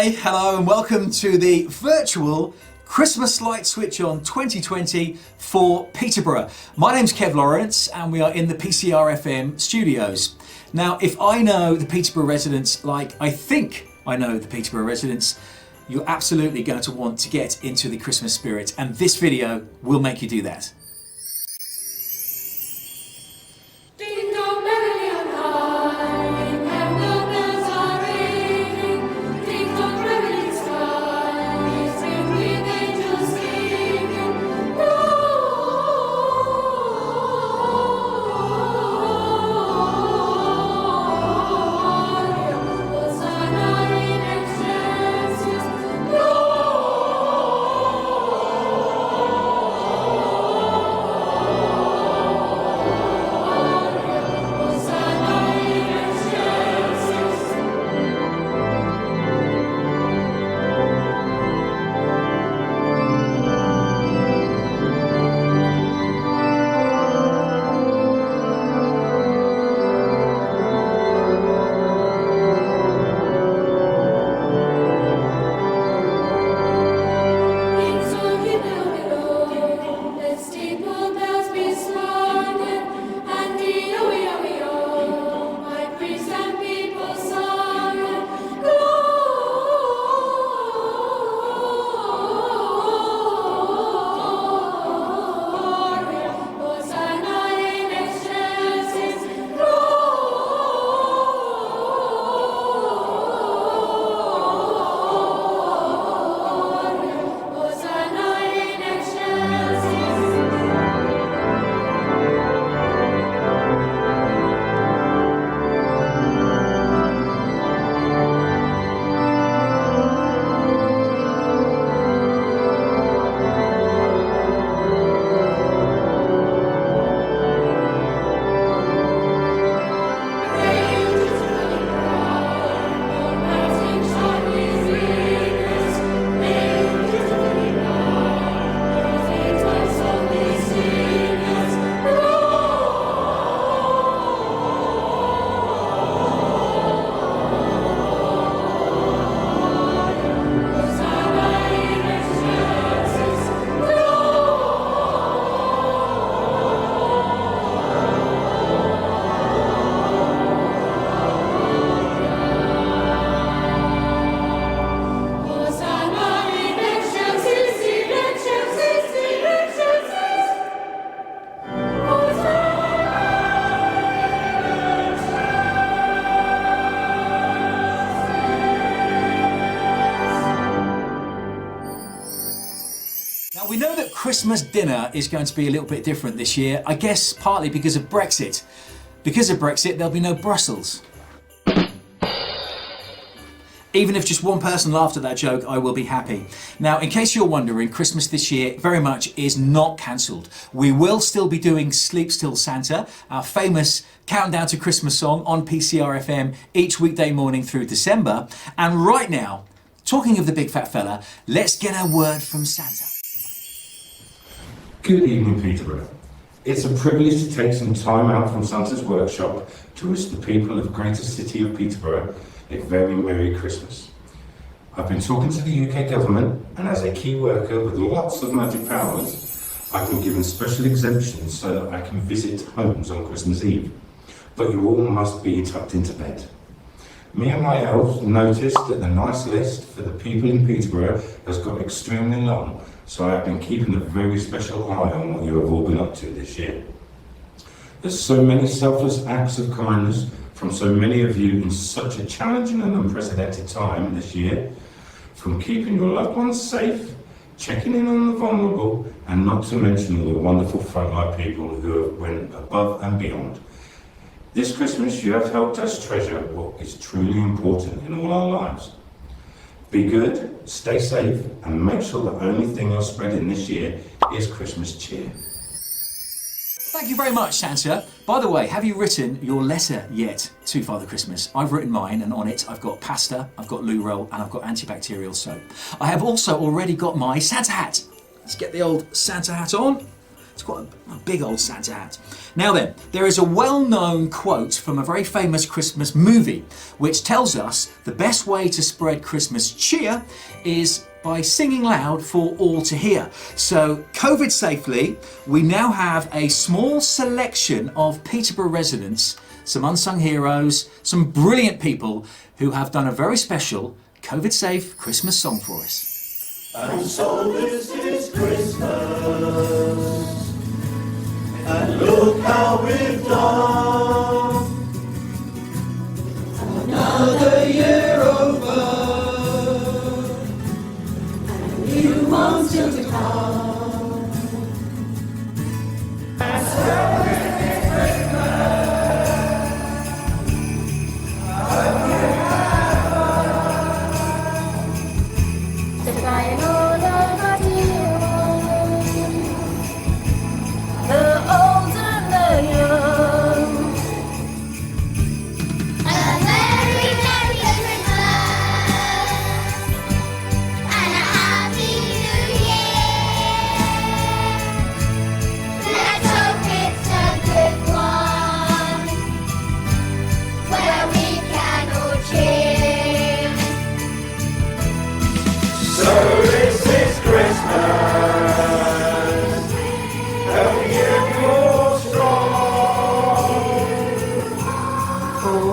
Hi, hello and welcome to the virtual Christmas Light Switch On 2020 for Peterborough. My name's Kev Lawrence and we are in the PCR FM studios. Now, if I know the Peterborough residents like I think I know the Peterborough residents, you're absolutely going to want to get into the Christmas spirit, and this video will make you do that. Now, we know that Christmas dinner is going to be a little bit different this year, I guess partly because of Brexit. Because of Brexit, there'll be no Brussels. Even if just one person laughed at that joke, I will be happy. Now, in case you're wondering, Christmas this year very much is not cancelled. We will still be doing Sleep Still Santa, our famous countdown to Christmas song on PCR FM each weekday morning through December. And right now, talking of the big fat fella, let's get a word from Santa. Good evening, Peterborough. It's a privilege to take some time out from Santa's workshop to wish the people of the greater city of Peterborough a very Merry Christmas. I've been talking to the UK government, and as a key worker with lots of magic powers, I've been given special exemptions so that I can visit homes on Christmas Eve. But you all must be tucked into bed. Me and my elves noticed that the nice list for the people in Peterborough has got extremely long, so I have been keeping a very special eye on what you have all been up to this year. There's so many selfless acts of kindness from so many of you in such a challenging and unprecedented time this year, from keeping your loved ones safe, checking in on the vulnerable, and not to mention all the wonderful frontline people who have went above and beyond. This Christmas you have helped us treasure what is truly important in all our lives. Be good, stay safe, and make sure the only thing you're spreading this year is Christmas cheer. Thank you very much, Santa. By the way, have you written your letter yet to Father Christmas? I've written mine, and on it I've got pasta, I've got loo roll, and I've got antibacterial soap. I have also already got my Santa hat. Let's get the old Santa hat on. It's got a big old Santa hat. Now then, there is a well-known quote from a very famous Christmas movie which tells us the best way to spread Christmas cheer is by singing loud for all to hear. So, COVID safely, we now have a small selection of Peterborough residents, some unsung heroes, some brilliant people who have done a very special COVID safe Christmas song for us. And so this is Christmas, and look how we've done. Another year over, and a new month still to come. And so this is Christmas.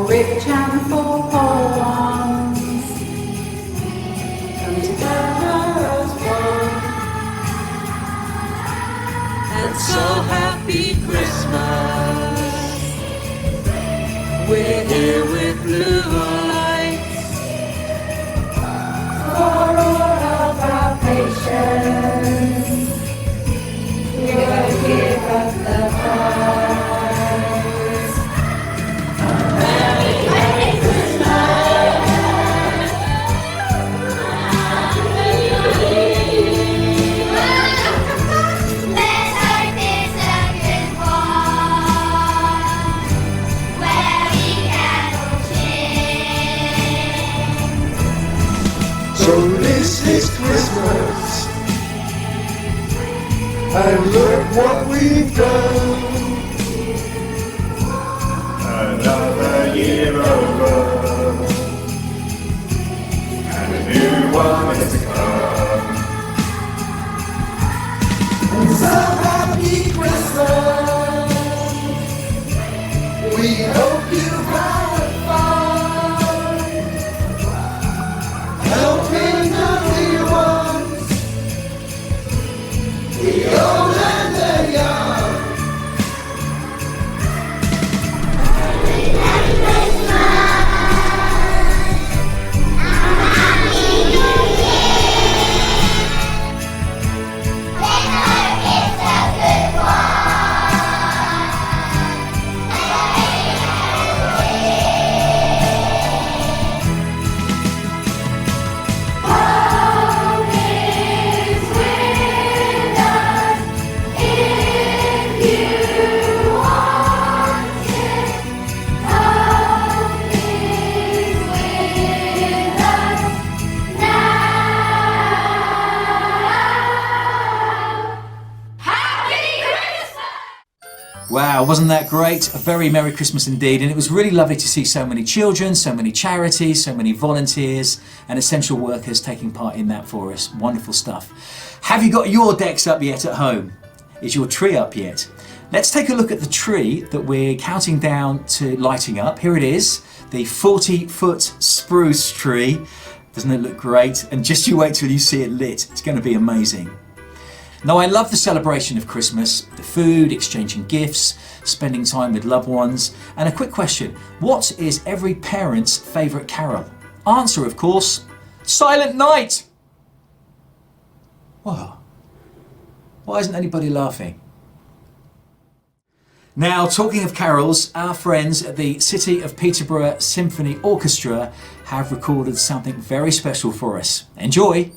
Rich and for poor ones, come together as one. And so happy Christmas, we're here with blue lights, for all of our patience, we'll give up the fight. So this is Christmas, and look what we've done. Another year over, and a new one is to come. And so happy Christmas, we hope you had fun, helping the dear ones, the old and the young. Wow, wasn't that great? A very Merry Christmas indeed, and it was really lovely to see so many children, so many charities, so many volunteers and essential workers taking part in that for us. Wonderful stuff. Have you got your decks up yet at home? Is your tree up yet? Let's take a look at the tree that we're counting down to lighting up. Here it is, the 40-foot spruce tree. Doesn't it look great? And just you wait till you see it lit. It's going to be amazing. Now, I love the celebration of Christmas, the food, exchanging gifts, spending time with loved ones. And a quick question, what is every parent's favourite carol? Answer, of course, Silent Night! Wow. Why isn't anybody laughing? Now, talking of carols, our friends at the City of Peterborough Symphony Orchestra have recorded something very special for us. Enjoy!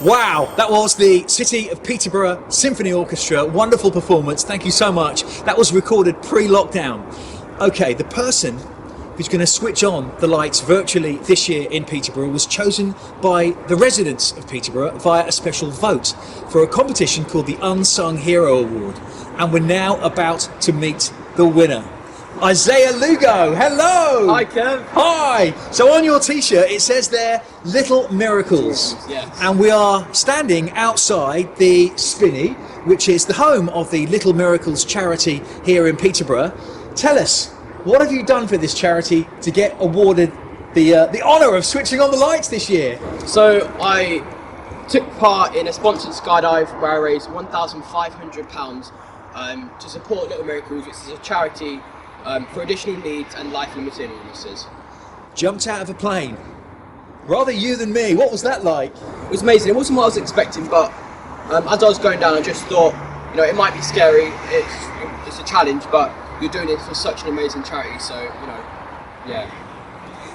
Wow, that was the City of Peterborough Symphony Orchestra. Wonderful performance. Thank you so much. That was recorded pre-lockdown. Okay, the person who's going to switch on the lights virtually this year in Peterborough was chosen by the residents of Peterborough via a special vote for a competition called the Unsung Hero Award. And we're now about to meet the winner. Isaiah Lugo, hello! Hi, Kev. Hi! So on your t-shirt it says there, Little Miracles. Yes. And we are standing outside the Spinney, which is the home of the Little Miracles charity here in Peterborough. Tell us, what have you done for this charity to get awarded the honour of switching on the lights this year? So I took part in a sponsored skydive where I raised £1,500 to support Little Miracles, which is a charity for additional needs and life-limiting illnesses. Jumped out of a plane. Rather you than me. What was that like? It was amazing. It wasn't what I was expecting, but as I was going down, I just thought, you know, it might be scary. It's a challenge, but you're doing it for such an amazing charity. So, you know, yeah.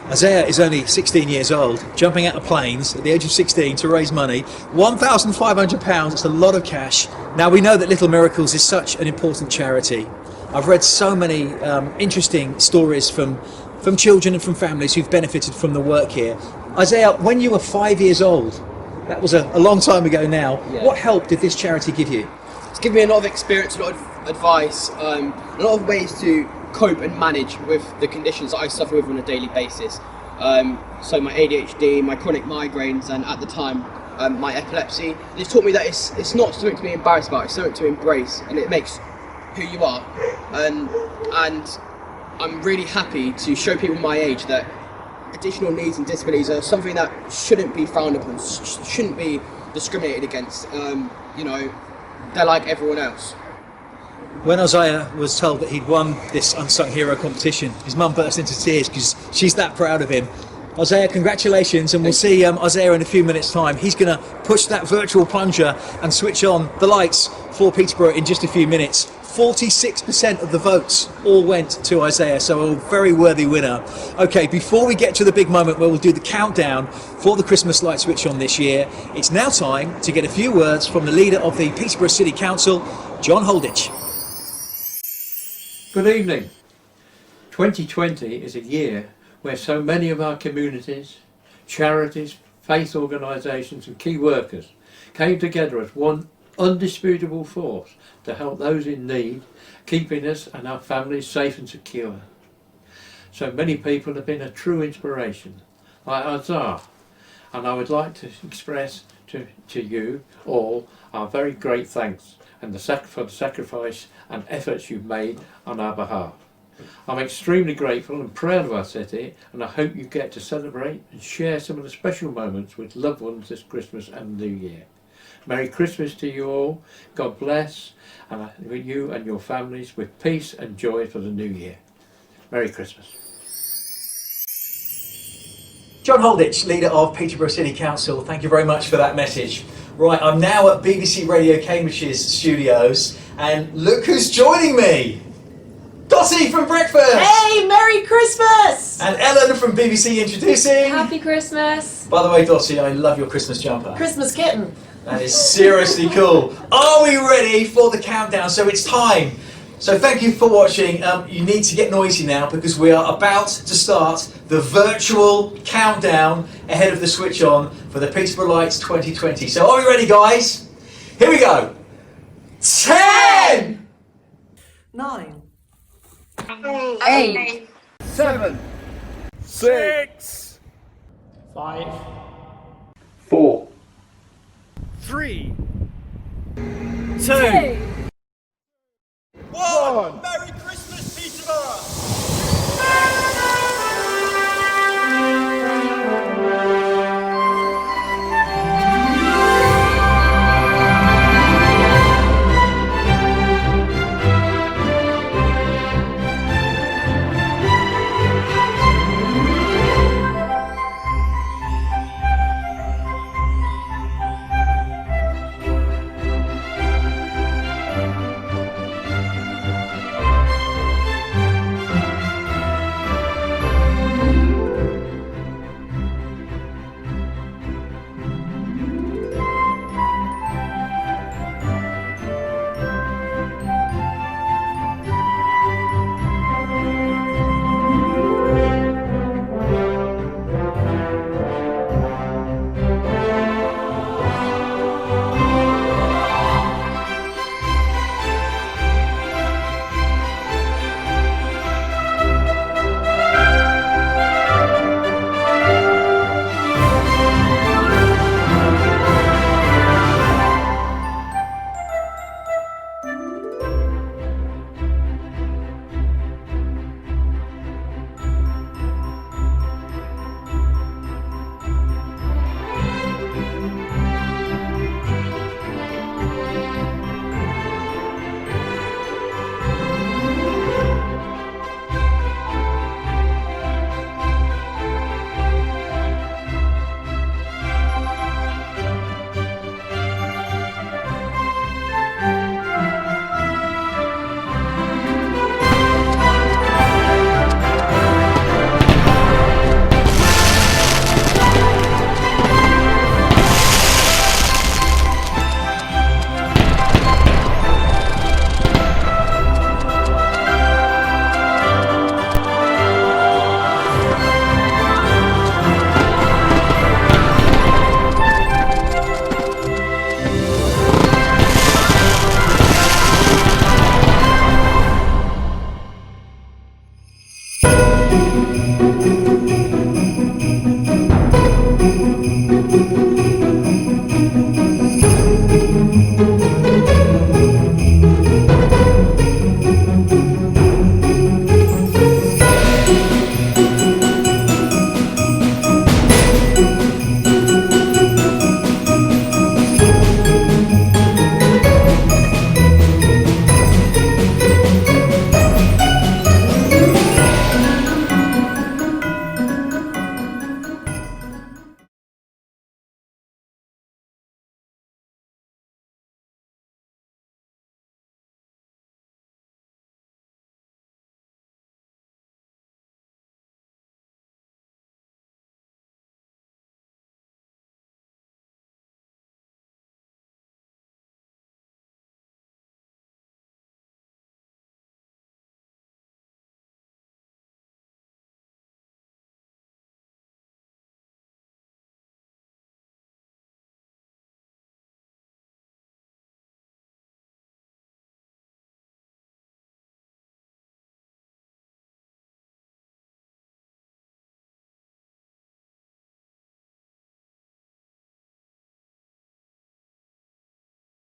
Isaiah is only 16 years old, jumping out of planes at the age of 16 to raise money. £1,500, it's a lot of cash. Now we know that Little Miracles is such an important charity. I've read so many interesting stories from children and from families who've benefited from the work here. Isaiah, when you were 5 years old, that was a long time ago now, Yeah. What help did this charity give you? It's given me a lot of experience, a lot of advice, a lot of ways to cope and manage with the conditions that I suffer with on a daily basis. So my ADHD, my chronic migraines, and at the time my epilepsy. It's taught me that it's not something to be embarrassed about, it's something to embrace, and it makes who you are. And I'm really happy to show people my age that additional needs and disabilities are something that shouldn't be frowned upon, shouldn't be discriminated against. You know, they're like everyone else. When Isaiah was told that he'd won this Unsung Hero competition, his mum burst into tears because she's that proud of him. Isaiah, congratulations, and we'll see Isaiah in a few minutes' time. He's going to push that virtual plunger and switch on the lights for Peterborough in just a few minutes. 46% of the votes all went to Isaiah, so a very worthy winner. Okay, before we get to the big moment where we'll do the countdown for the Christmas light switch on this year, it's now time to get a few words from the leader of the Peterborough City Council, John Holditch. Good evening. 2020 is a year where so many of our communities, charities, faith organisations and key workers came together as one undisputable force to help those in need, keeping us and our families safe and secure. So many people have been a true inspiration, like Isaiah, and I would like to express to you all our very great thanks and for the sacrifice and efforts you've made on our behalf. I'm extremely grateful and proud of our city, and I hope you get to celebrate and share some of the special moments with loved ones this Christmas and New Year. Merry Christmas to you all. God bless and you and your families with peace and joy for the new year. Merry Christmas. John Holditch, leader of Peterborough City Council, thank you very much for that message. Right, I'm now at BBC Radio Cambridge's studios, and look who's joining me! Dottie from Breakfast! Hey, Merry Christmas! And Ellen from BBC Introducing. Happy Christmas! By the way, Dottie, I love your Christmas jumper. Christmas kitten. That is seriously cool. Are we ready for the countdown? So it's time. So thank you for watching. You need to get noisy now because we are about to start the virtual countdown ahead of the switch on for the Peterborough Lights 2020. So are we ready, guys? Here we go. 10! 9. 8, 7, 6, 5, 4, 3, 2.